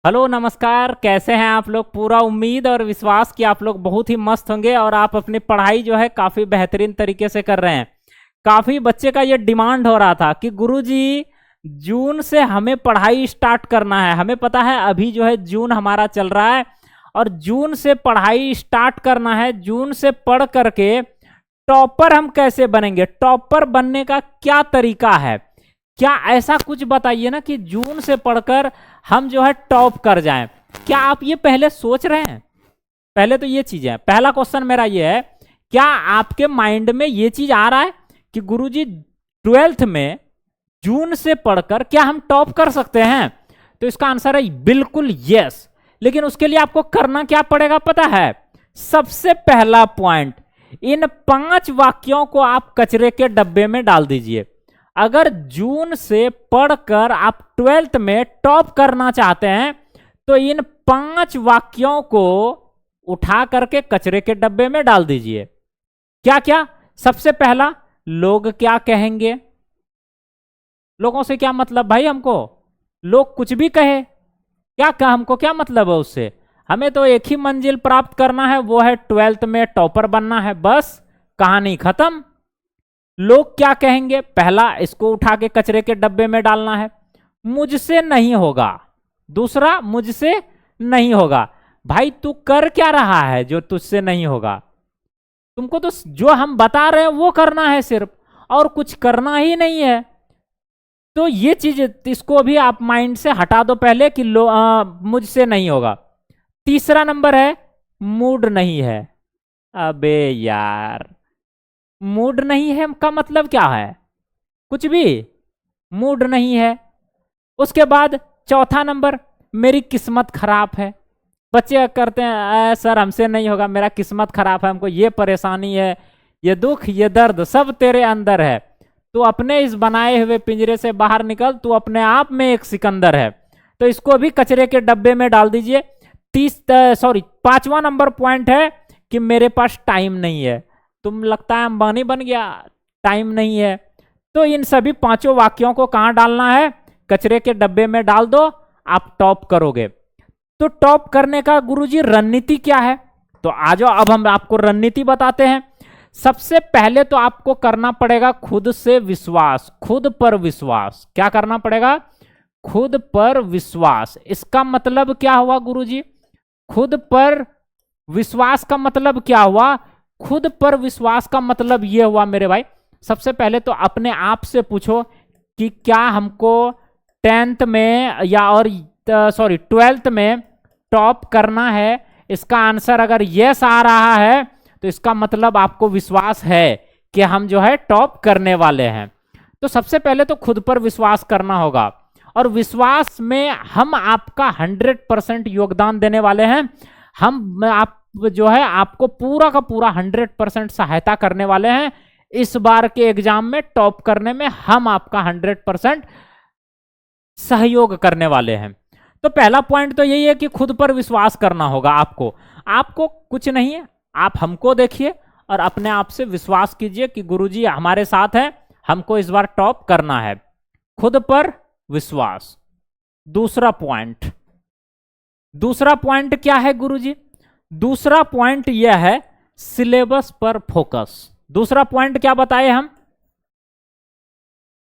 Hello नमस्कार, कैसे हैं आप लोग। पूरा उम्मीद और विश्वास कि आप लोग बहुत ही मस्त होंगे और आप अपनी पढ़ाई जो है काफ़ी बेहतरीन तरीके से कर रहे हैं। काफ़ी बच्चे का ये डिमांड हो रहा था कि गुरुजी जून से हमें पढ़ाई स्टार्ट करना है। हमें पता है अभी जो है जून हमारा चल रहा है और जून से पढ़ाई स्टार्ट करना है। जून से पढ़ करके टॉपर हम कैसे बनेंगे, टॉपर बनने का क्या तरीका है, क्या ऐसा कुछ बताइए ना कि जून से पढ़कर हम जो है टॉप कर जाएं। क्या आप ये पहले सोच रहे हैं? पहले तो ये चीज है। पहला क्वेश्चन मेरा ये है, क्या आपके माइंड में ये चीज आ रहा है कि गुरुजी 12th में जून से पढ़कर क्या हम टॉप कर सकते हैं? तो इसका आंसर है बिल्कुल यस। लेकिन उसके लिए आपको करना क्या पड़ेगा पता है? सबसे पहला पॉइंट, इन 5 वाक्यों को आप कचरे के डब्बे में डाल दीजिए। अगर जून से पढ़कर आप 12th में टॉप करना चाहते हैं तो इन 5 वाक्यों को उठा करके कचरे के डब्बे में डाल दीजिए। क्या क्या? सबसे पहला, लोग क्या कहेंगे। लोगों से क्या मतलब भाई? हमको लोग कुछ भी कहे क्या हमको क्या मतलब है उससे? हमें तो एक ही मंजिल प्राप्त करना है, वो है 12th में टॉपर बनना है। बस कहानी खत्म। लोग क्या कहेंगे, पहला इसको उठा के कचरे के डब्बे में डालना है। मुझसे नहीं होगा, दूसरा मुझसे नहीं होगा। भाई तू कर क्या रहा है जो तुझसे नहीं होगा? तुमको तो जो हम बता रहे हैं वो करना है सिर्फ, और कुछ करना ही नहीं है। तो ये चीज इसको भी आप माइंड से हटा दो पहले कि मुझसे नहीं होगा। तीसरा नंबर है, मूड नहीं है। अबे यार, मूड नहीं है का मतलब क्या है? कुछ भी मूड नहीं है। उसके बाद चौथा नंबर, मेरी किस्मत खराब है। बच्चे करते हैं सर हमसे नहीं होगा, मेरा किस्मत खराब है, हमको ये परेशानी है, ये दुख ये दर्द सब तेरे अंदर है। तू अपने इस बनाए हुए पिंजरे से बाहर निकल, तू अपने आप में एक सिकंदर है। तो इसको भी कचरे के डब्बे में डाल दीजिए। 5वां नंबर पॉइंट है कि मेरे पास टाइम नहीं है। तुम लगता है अंबानी बन गया, टाइम नहीं है। तो इन सभी 5 वाक्यों को कहां डालना है? कचरे के डब्बे में डाल दो, आप टॉप करोगे। तो टॉप करने का गुरुजी रणनीति क्या है? तो आ जाओ, अब हम आपको रणनीति बताते हैं। सबसे पहले तो आपको करना पड़ेगा खुद से विश्वास, खुद पर विश्वास। क्या करना पड़ेगा? खुद पर विश्वास। इसका मतलब क्या हुआ गुरुजी? खुद पर विश्वास का मतलब क्या हुआ? खुद पर विश्वास का मतलब यह हुआ मेरे भाई, सबसे पहले तो अपने आप से पूछो कि क्या हमको 10th में या और 12th में टॉप करना है। इसका आंसर अगर यस आ रहा है तो इसका मतलब आपको विश्वास है कि हम जो है टॉप करने वाले हैं। तो सबसे पहले तो खुद पर विश्वास करना होगा, और विश्वास में हम आपका 100% योगदान देने वाले हैं। हम आप जो है आपको पूरा का पूरा 100% सहायता करने वाले हैं। इस बार के एग्जाम में टॉप करने में हम आपका 100% सहयोग करने वाले हैं। तो पहला पॉइंट तो यही है कि खुद पर विश्वास करना होगा आपको कुछ नहीं है, आप हमको देखिए और अपने आप से विश्वास कीजिए कि गुरुजी हमारे साथ हैं, हमको इस बार टॉप करना है। खुद पर विश्वास। दूसरा पॉइंट क्या है गुरुजी? दूसरा पॉइंट यह है सिलेबस पर फोकस। दूसरा पॉइंट क्या बताए हम?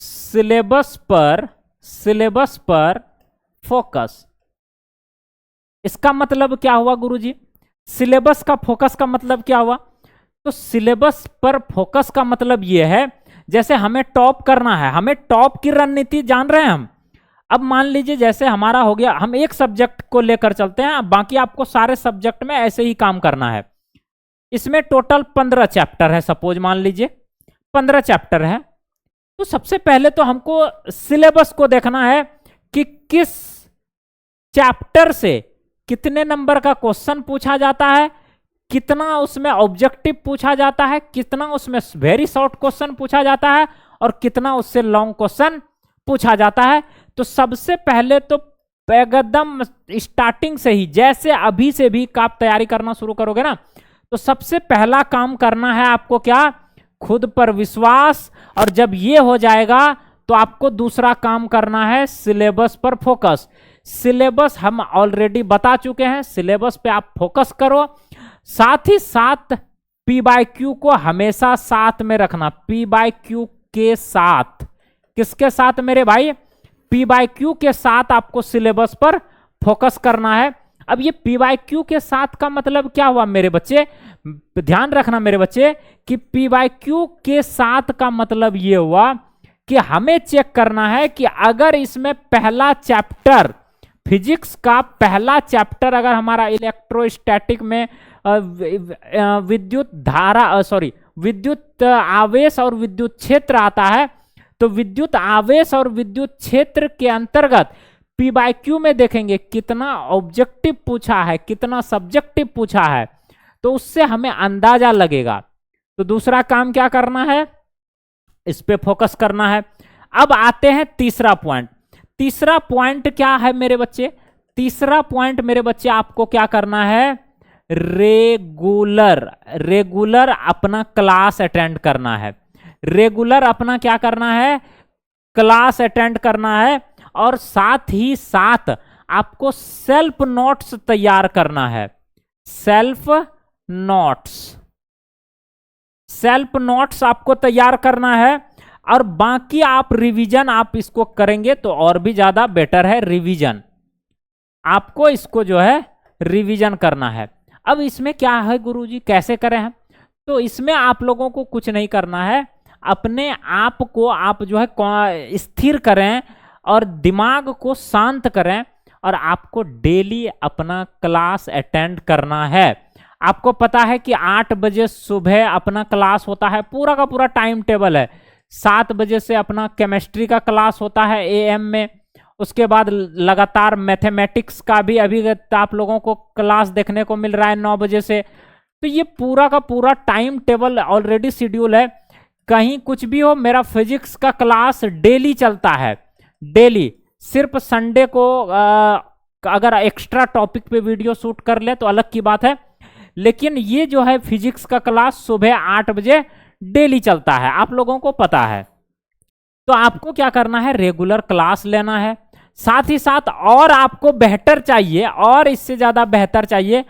सिलेबस पर फोकस। इसका मतलब क्या हुआ गुरुजी? सिलेबस का फोकस का मतलब क्या हुआ? तो सिलेबस पर फोकस का मतलब यह है, जैसे हमें टॉप करना है, हमें टॉप की रणनीति जान रहे हैं हम। अब मान लीजिए जैसे हमारा हो गया, हम एक सब्जेक्ट को लेकर चलते हैं, बाकी आपको सारे सब्जेक्ट में ऐसे ही काम करना है। इसमें टोटल 15 चैप्टर है, सपोज मान लीजिए 15 चैप्टर है। तो सबसे पहले तो हमको सिलेबस को देखना है कि किस चैप्टर से कितने नंबर का क्वेश्चन पूछा जाता है, कितना उसमें ऑब्जेक्टिव पूछा जाता है, कितना उसमें वेरी शॉर्ट क्वेश्चन पूछा जाता है और कितना उससे लॉन्ग क्वेश्चन पूछा जाता है। तो सबसे पहले तो एकदम स्टार्टिंग से ही, जैसे अभी से भी आप तैयारी करना शुरू करोगे ना, तो सबसे पहला काम करना है आपको क्या? खुद पर विश्वास। और जब ये हो जाएगा तो आपको दूसरा काम करना है सिलेबस पर फोकस। सिलेबस हम ऑलरेडी बता चुके हैं, सिलेबस पे आप फोकस करो। साथ ही साथ पी बाय क्यू को हमेशा साथ में रखना, पी बाय क्यू के साथ। किसके साथ मेरे भाई? पी बाय क्यू के साथ आपको सिलेबस पर फोकस करना है। अब ये पी बाय क्यू के साथ का मतलब क्या हुआ मेरे बच्चे? ध्यान रखना मेरे बच्चे कि पी बाय क्यू के साथ का मतलब ये हुआ कि हमें चेक करना है कि अगर इसमें पहला चैप्टर, फिजिक्स का पहला चैप्टर अगर हमारा इलेक्ट्रोस्टैटिक में विद्युत धारा विद्युत आवेश और विद्युत क्षेत्र आता है, तो विद्युत आवेश और विद्युत क्षेत्र के अंतर्गत पी बाय क्यू में देखेंगे कितना ऑब्जेक्टिव पूछा है, कितना सब्जेक्टिव पूछा है, तो उससे हमें अंदाजा लगेगा। तो दूसरा काम क्या करना है? इस पे फोकस करना है। अब आते हैं तीसरा पॉइंट। तीसरा पॉइंट क्या है मेरे बच्चे? तीसरा पॉइंट मेरे बच्चे आपको क्या करना है? रेगुलर अपना क्लास अटेंड करना है। रेगुलर अपना क्या करना है? क्लास अटेंड करना है। और साथ ही साथ आपको सेल्फ नोट्स तैयार करना है। सेल्फ नोट्स आपको तैयार करना है। और बाकी आप रिवीजन आप इसको करेंगे तो और भी ज्यादा बेटर है। रिवीजन आपको इसको जो है रिवीजन करना है। अब इसमें क्या है गुरुजी, कैसे करें हम? तो इसमें आप लोगों को कुछ नहीं करना है, अपने आप को आप जो है स्थिर करें और दिमाग को शांत करें, और आपको डेली अपना क्लास अटेंड करना है। आपको पता है कि 8 बजे सुबह अपना क्लास होता है, पूरा का पूरा टाइम टेबल है। 7 बजे से अपना केमिस्ट्री का क्लास होता है AM में। उसके बाद लगातार मैथमेटिक्स का भी अभी आप लोगों को क्लास देखने को मिल रहा है 9 बजे से। तो ये पूरा का पूरा टाइम टेबल ऑलरेडी शेड्यूल है। कहीं कुछ भी हो, मेरा फिजिक्स का क्लास डेली चलता है, डेली। सिर्फ संडे को अगर एक्स्ट्रा टॉपिक पे वीडियो शूट कर ले तो अलग की बात है, लेकिन ये जो है फिजिक्स का क्लास सुबह 8 बजे डेली चलता है, आप लोगों को पता है। तो आपको क्या करना है? रेगुलर क्लास लेना है। साथ ही साथ और आपको बेहतर चाहिए, और इससे ज्यादा बेहतर चाहिए,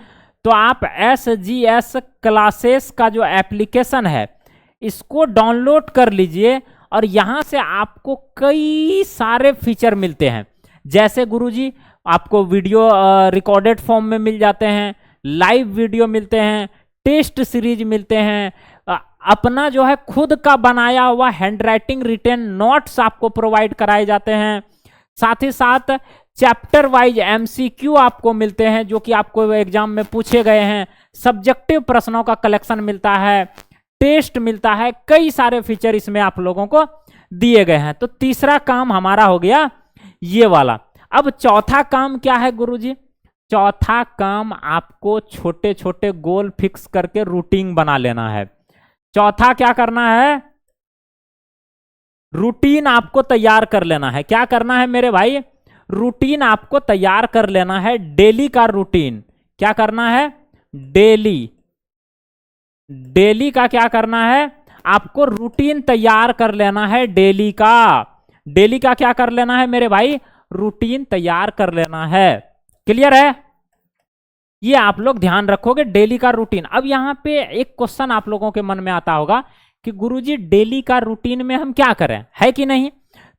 तो आप SGS क्लासेस का जो एप्लीकेशन है इसको डाउनलोड कर लीजिए। और यहां से आपको कई सारे फीचर मिलते हैं, जैसे गुरुजी आपको वीडियो रिकॉर्डेड फॉर्म में मिल जाते हैं, लाइव वीडियो मिलते हैं, टेस्ट सीरीज मिलते हैं, अपना जो है खुद का बनाया हुआ हैंडराइटिंग रिटेन नोट्स आपको प्रोवाइड कराए जाते हैं। साथ ही साथ चैप्टर वाइज MCQ आपको मिलते हैं, जो कि आपको एग्जाम में पूछे गए हैं। सब्जेक्टिव प्रश्नों का कलेक्शन मिलता है, टेस्ट मिलता है, कई सारे फीचर इसमें आप लोगों को दिए गए हैं। तो तीसरा काम हमारा हो गया ये वाला। अब चौथा काम क्या है गुरुजी? चौथा काम आपको छोटे छोटे गोल फिक्स करके रूटीन बना लेना है। चौथा क्या करना है? रूटीन आपको तैयार कर लेना है। क्या करना है मेरे भाई? रूटीन आपको तैयार कर लेना है, डेली का रूटीन। क्या करना है? डेली का क्या करना है? आपको रूटीन तैयार कर लेना है डेली का। डेली का क्या कर लेना है मेरे भाई? रूटीन तैयार कर लेना है। क्लियर है? ये आप लोग ध्यान रखोगे, डेली का रूटीन। अब यहां पे एक क्वेश्चन आप लोगों के मन में आता होगा कि गुरुजी डेली का रूटीन में हम क्या करें, है कि नहीं?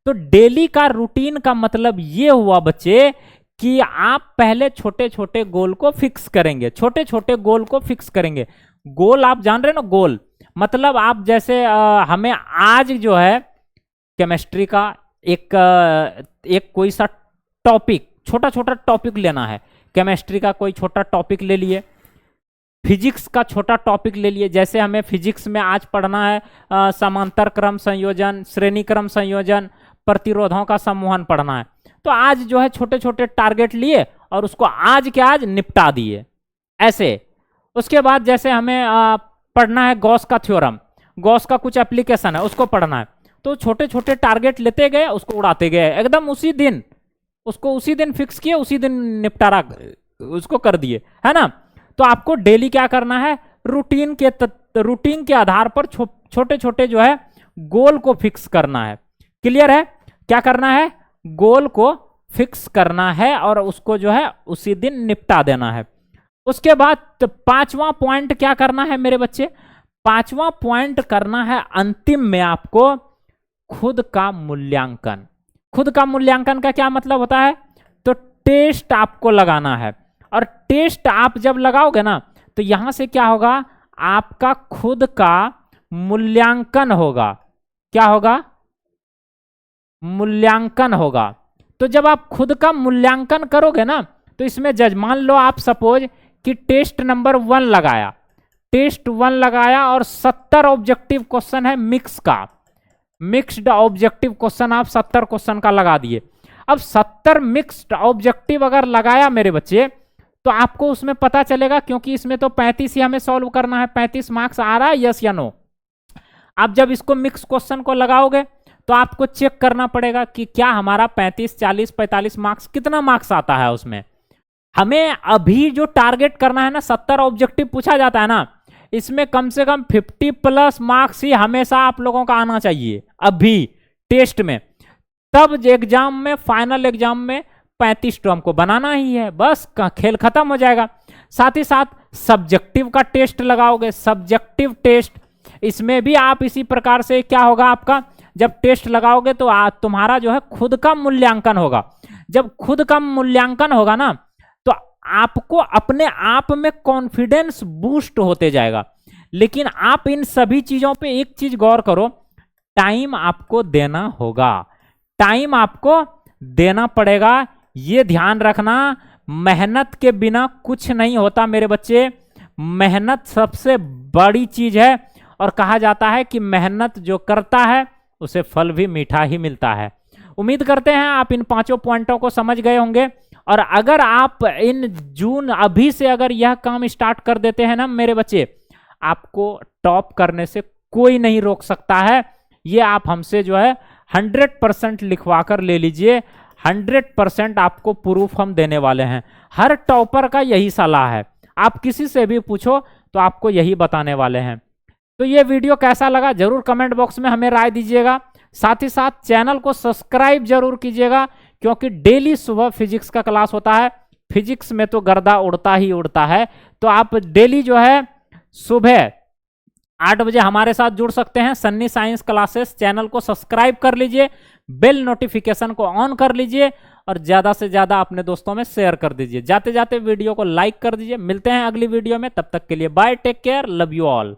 तो डेली का रूटीन का मतलब ये हुआ बच्चे कि आप पहले छोटे छोटे गोल को फिक्स करेंगे। छोटे छोटे गोल को फिक्स करेंगे। गोल आप जान रहे ना, गोल मतलब आप जैसे हमें आज जो है केमिस्ट्री का एक कोई सा टॉपिक, छोटा छोटा टॉपिक लेना है। केमिस्ट्री का कोई छोटा टॉपिक ले लिए, फिजिक्स का छोटा टॉपिक ले लिए। जैसे हमें फिजिक्स में आज पढ़ना है समांतर क्रम संयोजन, श्रेणी क्रम संयोजन, प्रतिरोधों का सम्मोहन पढ़ना है। तो आज जो है छोटे छोटे टारगेट लिए और उसको आज के आज निपटा दिए ऐसे। उसके बाद जैसे हमें पढ़ना है गॉस का थ्योरम, गॉस का कुछ एप्लीकेशन है उसको पढ़ना है, तो छोटे छोटे टारगेट लेते गए, उसको उड़ाते गए, एकदम उसी दिन उसको उसी दिन फिक्स किए, उसी दिन निपटारा उसको कर दिए, है ना। तो आपको डेली क्या करना है? रूटीन के आधार पर छोटे छोटे जो है गोल को फिक्स करना है। क्लियर है? क्या करना है? गोल को फिक्स करना है और उसको जो है उसी दिन निपटा देना है। उसके बाद तो पांचवा पॉइंट क्या करना है मेरे बच्चे, पांचवा पॉइंट करना है अंतिम में आपको खुद का मूल्यांकन। खुद का मूल्यांकन का क्या मतलब होता है, तो टेस्ट आपको लगाना है, और टेस्ट आप जब लगाओगे ना तो यहां से क्या होगा, आपका खुद का मूल्यांकन होगा। क्या होगा, मूल्यांकन होगा। तो जब आप खुद का मूल्यांकन करोगे ना तो इसमें जज मान लो आप सपोज कि टेस्ट नंबर 1 लगाया, टेस्ट 1 लगाया और 70 ऑब्जेक्टिव क्वेश्चन है मिक्स का, मिक्स्ड ऑब्जेक्टिव क्वेश्चन आप 70 क्वेश्चन का लगा दिए। अब 70 मिक्स्ड ऑब्जेक्टिव अगर लगाया मेरे बच्चे तो आपको उसमें पता चलेगा, क्योंकि इसमें तो 35 ही हमें सॉल्व करना है, 35 मार्क्स आ रहा है यस या नो। आप जब इसको मिक्स क्वेश्चन को लगाओगे तो आपको चेक करना पड़ेगा कि क्या हमारा 35, 40, 45 मार्क्स कितना मार्क्स आता है उसमें। हमें अभी जो टारगेट करना है ना, 70 ऑब्जेक्टिव पूछा जाता है ना, इसमें कम से कम 50+ मार्क्स ही हमेशा आप लोगों का आना चाहिए अभी टेस्ट में। तब एग्जाम में, फाइनल एग्जाम में 35 तो हमको बनाना ही है, बस खेल खत्म हो जाएगा। साथ ही साथ सब्जेक्टिव का टेस्ट लगाओगे, सब्जेक्टिव टेस्ट, इसमें भी आप इसी प्रकार से क्या होगा आपका, जब टेस्ट लगाओगे तो तुम्हारा जो है खुद का मूल्यांकन होगा। जब खुद का मूल्यांकन होगा ना तो आपको अपने आप में कॉन्फिडेंस बूस्ट होते जाएगा। लेकिन आप इन सभी चीजों पे एक चीज गौर करो, टाइम आपको देना होगा, टाइम आपको देना पड़ेगा, ये ध्यान रखना। मेहनत के बिना कुछ नहीं होता मेरे बच्चे, मेहनत सबसे बड़ी चीज है, और कहा जाता है कि मेहनत जो करता है उसे फल भी मीठा ही मिलता है। उम्मीद करते हैं आप इन 5 पॉइंटों को समझ गए होंगे, और अगर आप इन जून अभी से अगर यह काम स्टार्ट कर देते हैं ना मेरे बच्चे, आपको टॉप करने से कोई नहीं रोक सकता है। ये आप हमसे जो है 100% लिखवा कर ले लीजिए, 100% आपको प्रूफ हम देने वाले हैं। हर टॉपर का यही सलाह है, आप किसी से भी पूछो तो आपको यही बताने वाले हैं। तो ये वीडियो कैसा लगा जरूर कमेंट बॉक्स में हमें राय दीजिएगा। साथ ही साथ चैनल को सब्सक्राइब जरूर कीजिएगा, क्योंकि डेली सुबह फिजिक्स का क्लास होता है। फिजिक्स में तो गर्दा उड़ता ही उड़ता है, तो आप डेली जो है सुबह 8 बजे हमारे साथ जुड़ सकते हैं। सन्नी साइंस क्लासेस चैनल को सब्सक्राइब कर लीजिए, बेल नोटिफिकेशन को ऑन कर लीजिए, और ज्यादा से ज्यादा अपने दोस्तों में शेयर कर दीजिए। जाते जाते वीडियो को लाइक कर दीजिए। मिलते हैं अगली वीडियो में, तब तक के लिए bye, take care, love you all.